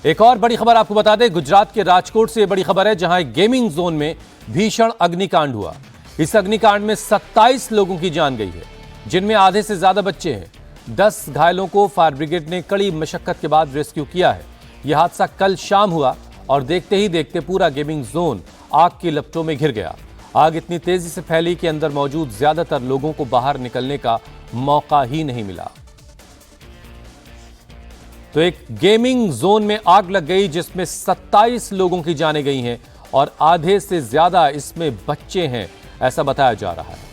एक और बड़ी खबर आपको बता दें, गुजरात के राजकोट से बड़ी खबर है, जहां एक गेमिंग जोन में भीषण अग्निकांड हुआ। इस अग्निकांड में 27 लोगों की जान गई है, जिनमें आधे से ज्यादा बच्चे हैं। 10 घायलों को फायर ब्रिगेड ने कड़ी मशक्कत के बाद रेस्क्यू किया है। यह हादसा कल शाम हुआ और देखते ही देखते पूरा गेमिंग जोन आग की लपटों में घिर गया। आग इतनी तेजी से फैली कि अंदर मौजूद ज्यादातर लोगों को बाहर निकलने का मौका ही नहीं मिला। तो एक गेमिंग जोन में आग लग गई, जिसमें 27 लोगों की जानें गई हैं और आधे से ज्यादा इसमें बच्चे हैं, ऐसा बताया जा रहा है।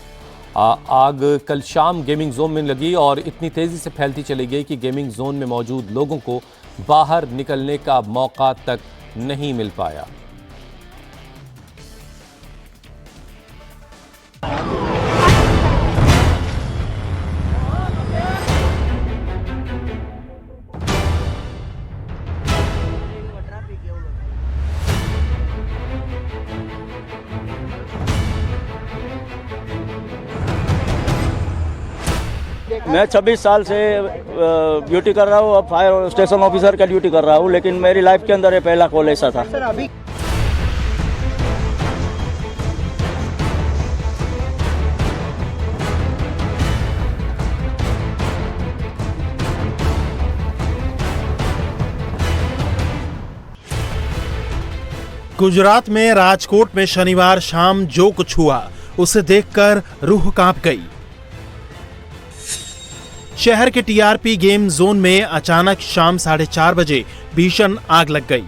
आग कल शाम गेमिंग जोन में लगी और इतनी तेजी से फैलती चली गई कि गेमिंग जोन में मौजूद लोगों को बाहर निकलने का मौका तक नहीं मिल पाया। मैं 26 साल से ड्यूटी कर रहा हूँ, अब फायर स्टेशन ऑफिसर का ड्यूटी कर रहा हूँ, लेकिन मेरी लाइफ के अंदर ये पहला कॉल ऐसा था। गुजरात में राजकोट में शनिवार शाम जो कुछ हुआ उसे देखकर रूह कांप गई। शहर के टीआरपी गेम जोन में अचानक शाम 4:30 बजे भीषण आग लग गई।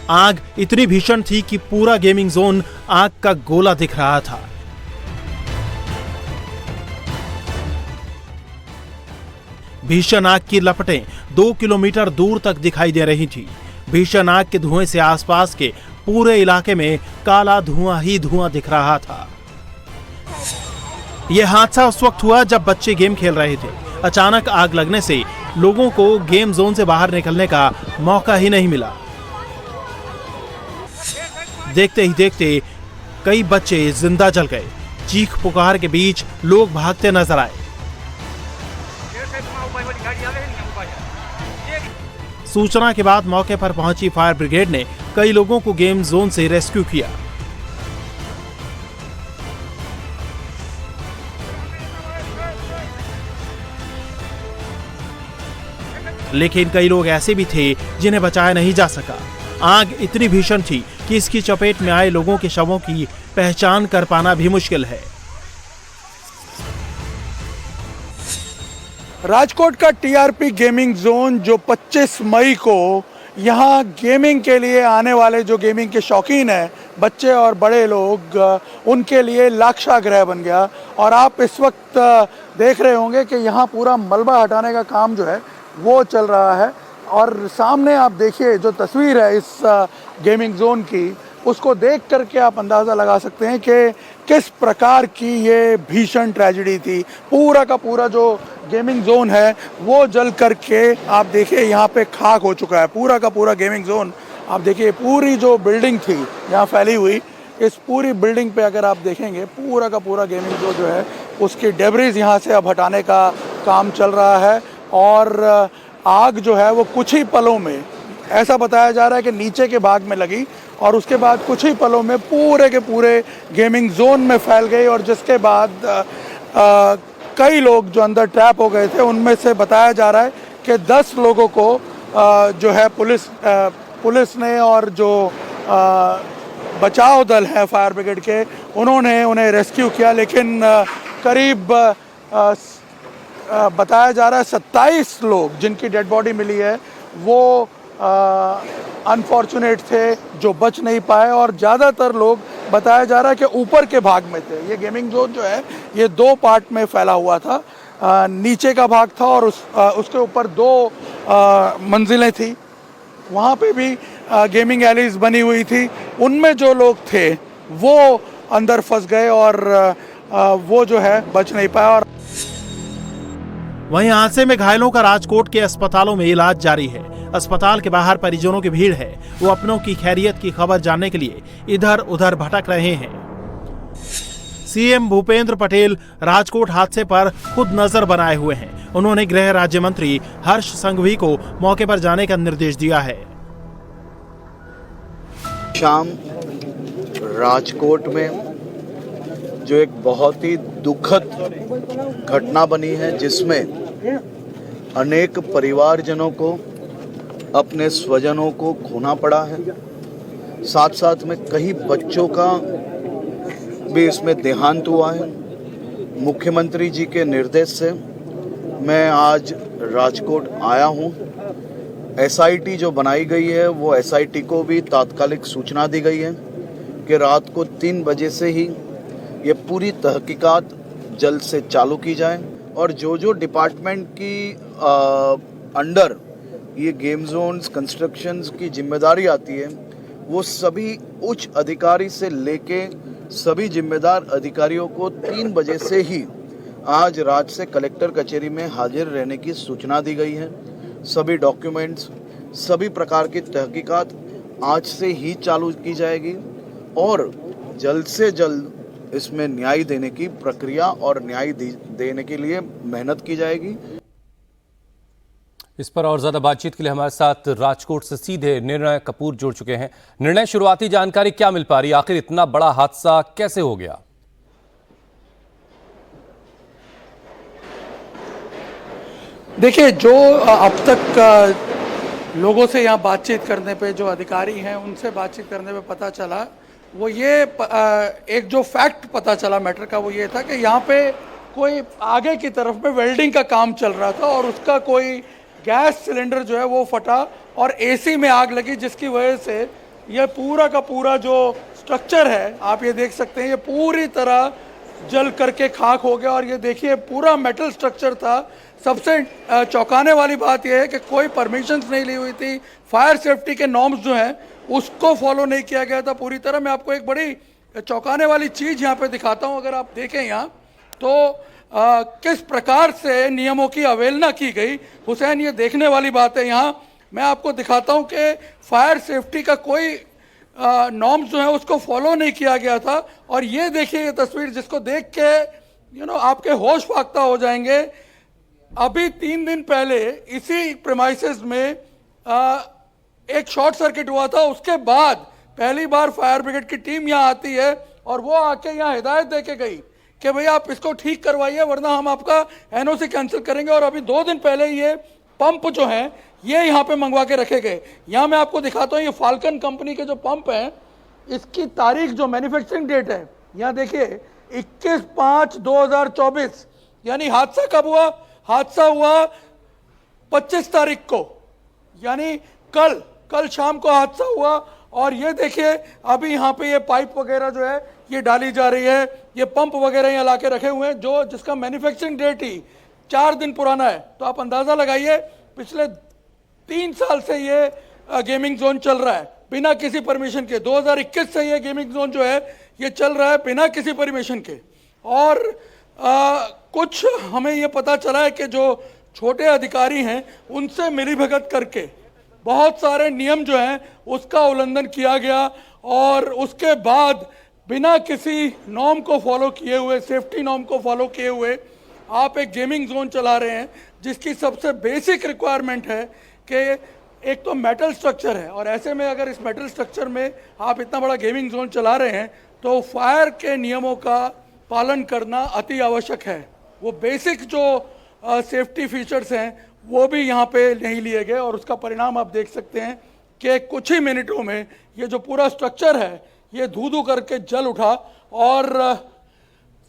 आग इतनी भीषण थी कि पूरा गेमिंग जोन आग का गोला दिख रहा था। भीषण आग की लपटें 2 किलोमीटर दूर तक दिखाई दे रही थी। भीषण आग के धुएं से आसपास के पूरे इलाके में काला धुआं ही धुआं दिख रहा था। यह हादसा उस वक्त हुआ जब बच्चे गेम खेल रहे थे। अचानक आग लगने से लोगों को गेम जोन से बाहर निकलने का मौका ही नहीं मिला। देखते ही देखते कई बच्चे जिंदा जल गए। चीख पुकार के बीच लोग भागते नजर आए। सूचना के बाद मौके पर पहुंची फायर ब्रिगेड ने कई लोगों को गेम जोन से रेस्क्यू किया। लेकिन कई लोग ऐसे भी थे जिन्हें बचाया नहीं जा सका। आग इतनी भीषण थी कि इसकी चपेट में आए लोगों के शवों की पहचान कर पाना भी मुश्किल है। राजकोट का टीआरपी गेमिंग जोन जो 25 मई को यहाँ गेमिंग के लिए आने वाले जो गेमिंग के शौकीन हैं, बच्चे और बड़े लोग, उनके लिए लाक्षागृह बन गया। और आप इस वक्त देख रहे होंगे कि यहाँ पूरा मलबा हटाने का काम जो है वो चल रहा है। और सामने आप देखिए जो तस्वीर है इस गेमिंग जोन की, उसको देख करके आप अंदाज़ा लगा सकते हैं कि किस प्रकार की ये भीषण ट्रेजेडी थी। पूरा का पूरा जो गेमिंग जोन है वो जल करके आप देखिए यहाँ पे खाक हो चुका है। पूरा का पूरा गेमिंग जोन आप देखिए, पूरी जो बिल्डिंग थी यहाँ फैली हुई, इस पूरी बिल्डिंग पे अगर आप देखेंगे पूरा का पूरा गेमिंग जोन जो है उसकी डेब्रिज यहाँ से अब हटाने का काम चल रहा है। और आग जो है वो कुछ ही पलों में, ऐसा बताया जा रहा है कि नीचे के भाग में लगी और उसके बाद कुछ ही पलों में पूरे के पूरे गेमिंग जोन में फैल गई। और जिसके बाद कई लोग जो अंदर ट्रैप हो गए थे, उनमें से बताया जा रहा है कि 10 लोगों को जो है पुलिस ने और जो बचाव दल है फायर ब्रिगेड के, उन्होंने उन्हें रेस्क्यू किया। लेकिन करीब बताया जा रहा है 27 लोग जिनकी डेड बॉडी मिली है वो अनफॉर्चुनेट थे, जो बच नहीं पाए। और ज़्यादातर लोग बताया जा रहा है कि ऊपर के भाग में थे। ये गेमिंग जोन जो है ये 2 पार्ट में फैला हुआ था। नीचे का भाग था और उसके ऊपर 2 मंजिलें थी। वहाँ पे भी गेमिंग एलीज बनी हुई थी। उनमें जो लोग थे वो अंदर फंस गए और वो जो है बच नहीं पाया। और वहीं हादसे में घायलों का राजकोट के अस्पतालों में इलाज जारी है। अस्पताल के बाहर परिजनों की भीड़ है। वो अपनों की खैरियत की खबर जानने के लिए इधर उधर भटक रहे हैं। सीएम भूपेंद्र पटेल राजकोट हादसे पर खुद नजर बनाए हुए हैं। उन्होंने गृह राज्य मंत्री हर्ष संघवी को मौके पर जाने का निर्देश दिया है। शाम राजकोट में जो एक बहुत ही दुखद घटना बनी है, जिसमें अनेक परिवारजनों को, अपने स्वजनों को खोना पड़ा है, साथ साथ में कई बच्चों का भी इसमें देहांत हुआ है। मुख्यमंत्री जी के निर्देश से मैं आज राजकोट आया हूं। एसआईटी जो बनाई गई है, वो एसआईटी को भी तात्कालिक सूचना दी गई है कि रात को 3 बजे से ही ये पूरी तहकीकात जल्द से चालू की जाए और जो डिपार्टमेंट की अंडर ये गेम जोन्स कंस्ट्रक्शंस की जिम्मेदारी आती है, वो सभी उच्च अधिकारी से लेके सभी जिम्मेदार अधिकारियों को 3 बजे से ही आज रात से कलेक्टर कचहरी में हाजिर रहने की सूचना दी गई है। सभी डॉक्यूमेंट्स, सभी प्रकार की तहकीकात आज से ही चालू की जाएगी और जल्द से जल्द इसमें न्याय देने की प्रक्रिया और न्याय देने के लिए मेहनत की जाएगी। इस पर और ज्यादा बातचीत के लिए हमारे साथ राजकोट से सीधे निर्णय कपूर जुड़ चुके हैं। निर्णय, शुरुआती जानकारी क्या मिल पा रही है? आखिर इतना बड़ा हादसा कैसे हो गया? देखिए, जो अब तक लोगों से यहाँ बातचीत करने पे, जो अधिकारी हैं उनसे बातचीत करने पे पता चला, वो ये एक जो फैक्ट पता चला मैटर का, वो ये था कि यहाँ पे कोई आगे की तरफ में वेल्डिंग का काम चल रहा था और उसका कोई गैस सिलेंडर जो है वो फटा और एसी में आग लगी, जिसकी वजह से ये पूरा का पूरा जो स्ट्रक्चर है, आप ये देख सकते हैं, ये पूरी तरह जल करके खाक हो गया। और ये देखिए, पूरा मेटल स्ट्रक्चर था। सबसे चौंकाने वाली बात यह है कि कोई परमिशंस नहीं ली हुई थी। फायर सेफ्टी के नॉर्म्स जो हैं उसको फॉलो नहीं किया गया था पूरी तरह। मैं आपको एक बड़ी चौंकाने वाली चीज़ यहाँ पे दिखाता हूँ। अगर आप देखें यहाँ तो किस प्रकार से नियमों की अवहेलना की गई, हुसैन, ये देखने वाली बात है। यहाँ मैं आपको दिखाता हूँ कि फायर सेफ्टी का कोई नॉर्म्स जो है उसको फॉलो नहीं किया गया था। और ये देखिए, ये तस्वीर जिसको देख के आपके होश फाख्ता हो जाएंगे। अभी 3 दिन पहले इसी प्रेमाइसेस में एक शॉर्ट सर्किट हुआ था। उसके बाद पहली बार फायर ब्रिगेड की टीम यहाँ आती है और वो आके यहाँ हिदायत दे के गई कि भाई आप इसको ठीक करवाइए, वरना हम आपका एनओसी कैंसिल करेंगे। और अभी 2 दिन पहले ये पंप जो हैं ये यहाँ पे मंगवा के रखे गए। यहाँ मैं आपको दिखाता हूँ, ये फाल्कन कंपनी के जो पंप हैं, इसकी तारीख जो मैन्युफैक्चरिंग डेट है, यहाँ देखिए 21/5/2024। यानी हादसा कब हुआ? हादसा हुआ 25 तारीख को, यानी कल शाम को हादसा हुआ। और ये देखिए, अभी यहाँ पे ये पाइप वगैरह जो है ये डाली जा रही है। ये पंप वगैरह यहाँ ला के रखे हुए हैं जिसका मैन्युफैक्चरिंग डेट ही 4 दिन पुराना है। तो आप अंदाज़ा लगाइए, पिछले 3 साल से ये गेमिंग जोन चल रहा है बिना किसी परमिशन के। 2021 से ये गेमिंग जोन जो है ये चल रहा है बिना किसी परमिशन के। और कुछ हमें ये पता चला है कि जो छोटे अधिकारी हैं उनसे मिलीभगत करके बहुत सारे नियम जो हैं उसका उल्लंघन किया गया। और उसके बाद बिना किसी नॉर्म को फॉलो किए हुए, सेफ्टी नॉर्म को फॉलो किए हुए आप एक गेमिंग जोन चला रहे हैं, जिसकी सबसे बेसिक रिक्वायरमेंट है कि एक तो मेटल स्ट्रक्चर है। और ऐसे में अगर इस मेटल स्ट्रक्चर में आप इतना बड़ा गेमिंग जोन चला रहे हैं तो फायर के नियमों का पालन करना अति आवश्यक है। वो बेसिक जो सेफ्टी फीचर्स हैं वो भी यहाँ पे नहीं लिए गए और उसका परिणाम आप देख सकते हैं कि कुछ ही मिनटों में ये जो पूरा स्ट्रक्चर है ये धू करके जल उठा। और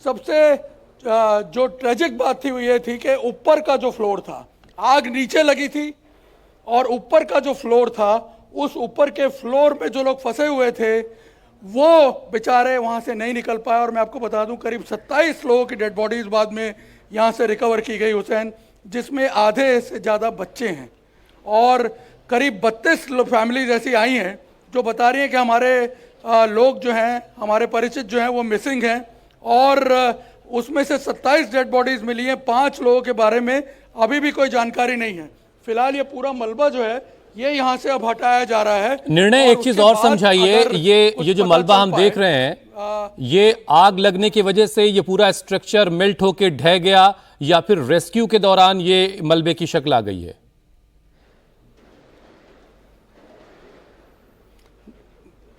सबसे जो ट्रेजिक बात थी वो ये थी कि ऊपर का जो फ्लोर था, आग नीचे लगी थी और ऊपर का जो फ्लोर था, उस ऊपर के फ्लोर में जो लोग फंसे हुए थे वो बेचारे वहाँ से नहीं निकल पाए। और मैं आपको बता दूं, करीब 27 लोगों की डेड बॉडीज बाद में यहाँ से रिकवर की गई हुसैन, जिसमें आधे से ज़्यादा बच्चे हैं। और करीब 32 फैमिलीज ऐसी आई हैं जो बता रही हैं कि हमारे लोग जो हैं, हमारे परिचित जो हैं वो मिसिंग हैं। और उसमें से 27 डेड बॉडीज मिली हैं। 5 लोगों के बारे में अभी भी कोई जानकारी नहीं है। फिलहाल ये पूरा मलबा जो है ये यहाँ से अब हटाया जा रहा है। निर्णय, एक चीज और समझाइए, ये जो मलबा हम देख रहे हैं ये आग लगने की वजह से ये पूरा स्ट्रक्चर मेल्ट होके ढह गया या फिर रेस्क्यू के दौरान ये मलबे की शक्ल आ गई है?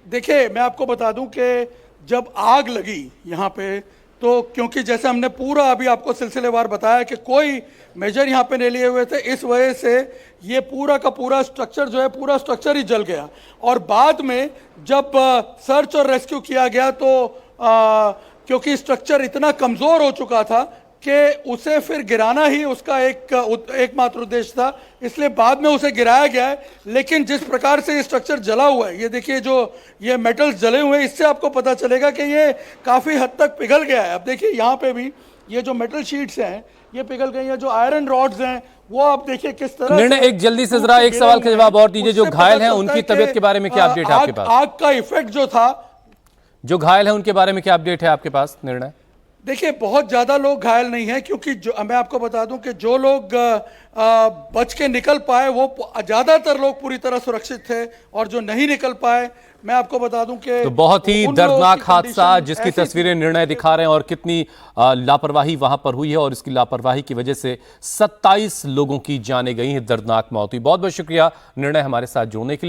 देखिए, मैं आपको बता दूं कि जब आग लगी यहाँ पे, तो क्योंकि जैसे हमने पूरा अभी आपको सिलसिलेवार बताया कि कोई मेजर यहाँ पे नहीं लिए हुए थे, इस वजह से ये पूरा का पूरा स्ट्रक्चर जो है, पूरा स्ट्रक्चर ही जल गया। और बाद में जब सर्च और रेस्क्यू किया गया तो क्योंकि स्ट्रक्चर इतना कमज़ोर हो चुका था कि उसे फिर गिराना ही उसका एकमात्र उद्देश्य था, इसलिए बाद में उसे गिराया गया है। लेकिन जिस प्रकार से ये स्ट्रक्चर जला हुआ है, ये देखिए जो ये मेटल्स जले हुए हैं, इससे आपको पता चलेगा कि ये काफ़ी हद तक पिघल गया है। अब देखिए यहाँ पे भी ये जो मेटल शीट्स हैं ये पिघल गई हैं, जो आयरन रॉड्स हैं वो आप देखिए किस तरह निर्णय, एक जल्दी से जरा एक सवाल का जवाब और दीजिए। जो घायल हैं उनकी तबीयत के बारे में क्या अपडेट है आपके पास? आग का इफेक्ट जो था, जो घायल हैं उनके बारे में क्या अपडेट है आपके पास निर्णय? देखिए बहुत ज़्यादा लोग घायल नहीं हैं, क्योंकि जो मैं आपको बता दूं कि जो लोग बच के निकल पाए वो ज़्यादातर लोग पूरी तरह सुरक्षित थे, और जो नहीं निकल पाए मैं आपको बता दूं कि तो बहुत ही दर्दनाक हादसा जिसकी तस्वीरें निर्णय दिखा रहे हैं, और कितनी लापरवाही वहां पर हुई है, और इसकी लापरवाही की वजह से 27 लोगों की जानें गई हैं, दर्दनाक मौत हुई। बहुत बहुत शुक्रिया निर्णय हमारे साथ जुड़ने के लिए।